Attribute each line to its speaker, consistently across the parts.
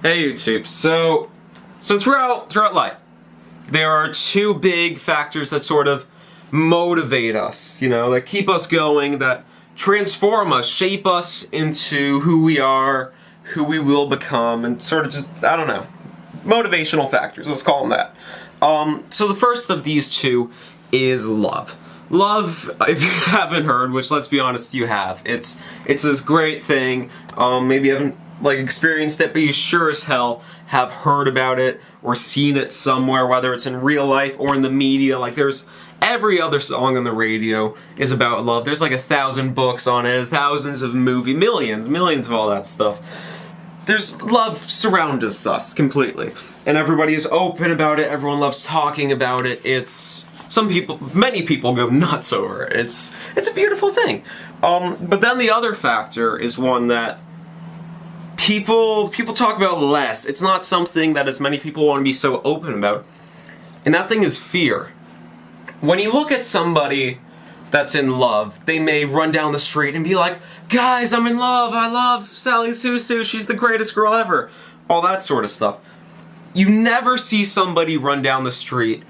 Speaker 1: Hey YouTube. So throughout life, there are two big factors that sort of motivate us, that keep us going, that transform us, shape us into who we are, who we will become, and sort of just, I don't know, motivational factors, let's call them that. So the first of these two is love. Love, if you haven't heard, which let's be honest, you have, it's this great thing. Maybe you haven't experienced it, but you sure as hell have heard about it or seen it somewhere, whether it's in real life or in the media. There's every other song on the radio is about love. There's 1,000 books on it, thousands of millions of all that stuff. There's love surrounds us completely, and everybody is open about it. Everyone loves talking about it. Many people go nuts over it. It's a beautiful thing. But then the other factor is one that people talk about less. It's not something that as many people want to be so open about, and that thing is fear. When you look at somebody that's in love, they may run down the street and be like, "Guys, I'm in love. I love Sally Susu. She's the greatest girl ever." All that sort of stuff. You never see somebody run down the street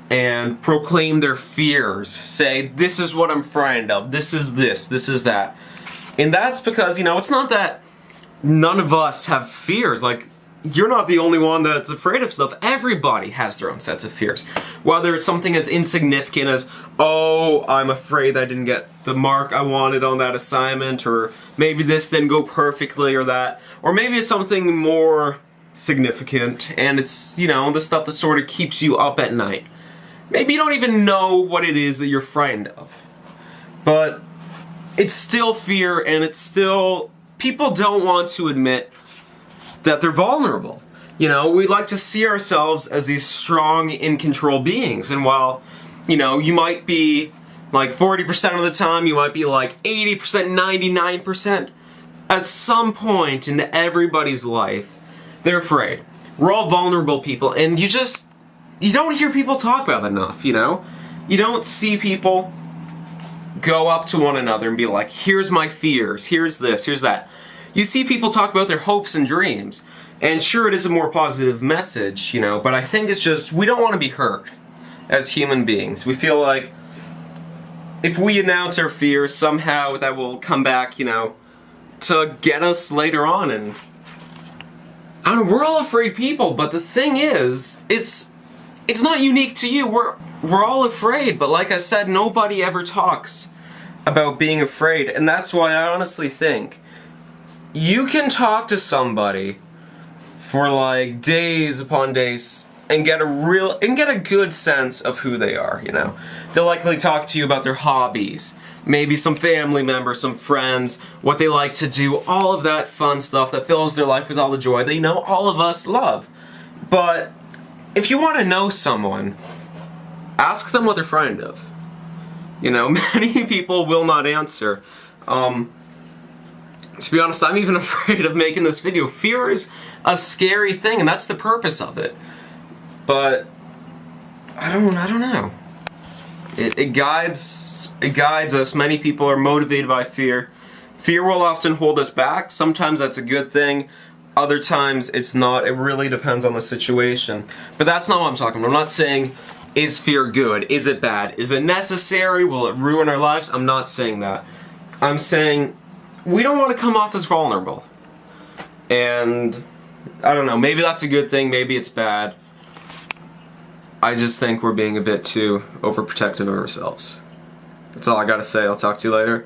Speaker 1: and proclaim their fears, say, "This is what I'm frightened of, this is that." And that's because, it's not that none of us have fears. You're not the only one that's afraid of stuff. Everybody has their own sets of fears. Whether it's something as insignificant as, "Oh, I'm afraid I didn't get the mark I wanted on that assignment," or maybe this didn't go perfectly, or that. Or maybe it's something more significant, and it's, the stuff that sort of keeps you up at night. Maybe you don't even know what it is that you're frightened of. But it's still fear, and it's still... People don't want to admit that they're vulnerable. We like to see ourselves as these strong, in-control beings, and while, you might be 40% of the time, you might be 80%, 99%, at some point in everybody's life, they're afraid. We're all vulnerable people, and you don't hear people talk about it enough, You don't see people go up to one another and be like, "Here's my fears, here's this, here's that." You see people talk about their hopes and dreams, and sure, it is a more positive message, but I think it's just, we don't want to be hurt as human beings. We feel like if we announce our fears, somehow that will come back, to get us later on, and I don't know, we're all afraid people, but the thing is, it's not unique to you. We're all afraid, but like I said, nobody ever talks about being afraid, and that's why I honestly think you can talk to somebody for days upon days and get a good sense of who they are, They'll likely talk to you about their hobbies, maybe some family members, some friends, what they like to do, all of that fun stuff that fills their life with all the joy that all of us love. But if you want to know someone, ask them what they're frightened of. Many people will not answer. To be honest, I'm even afraid of making this video. Fear is a scary thing, and that's the purpose of it. But I don't know. It guides us. Many people are motivated by fear. Fear will often hold us back. Sometimes that's a good thing. Other times it's not. It really depends on the situation. But that's not what I'm talking about. I'm not saying, is fear good? Is it bad? Is it necessary? Will it ruin our lives? I'm not saying that. I'm saying we don't want to come off as vulnerable. And I don't know, maybe that's a good thing, maybe it's bad. I just think we're being a bit too overprotective of ourselves. That's all I gotta say. I'll talk to you later.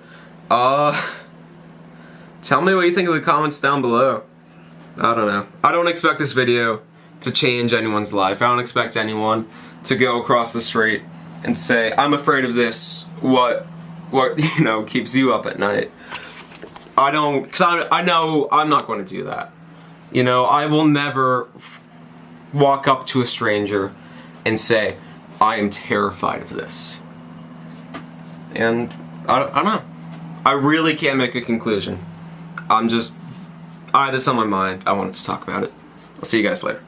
Speaker 1: Tell me what you think in the comments down below. I don't know. I don't expect this video to change anyone's life. I don't expect anyone to go across the street and say, "I'm afraid of this. What keeps you up at night?" I don't, because I know I'm not going to do that. I will never walk up to a stranger and say, "I am terrified of this." And I don't know. I really can't make a conclusion. I had this on my mind. I wanted to talk about it. I'll see you guys later.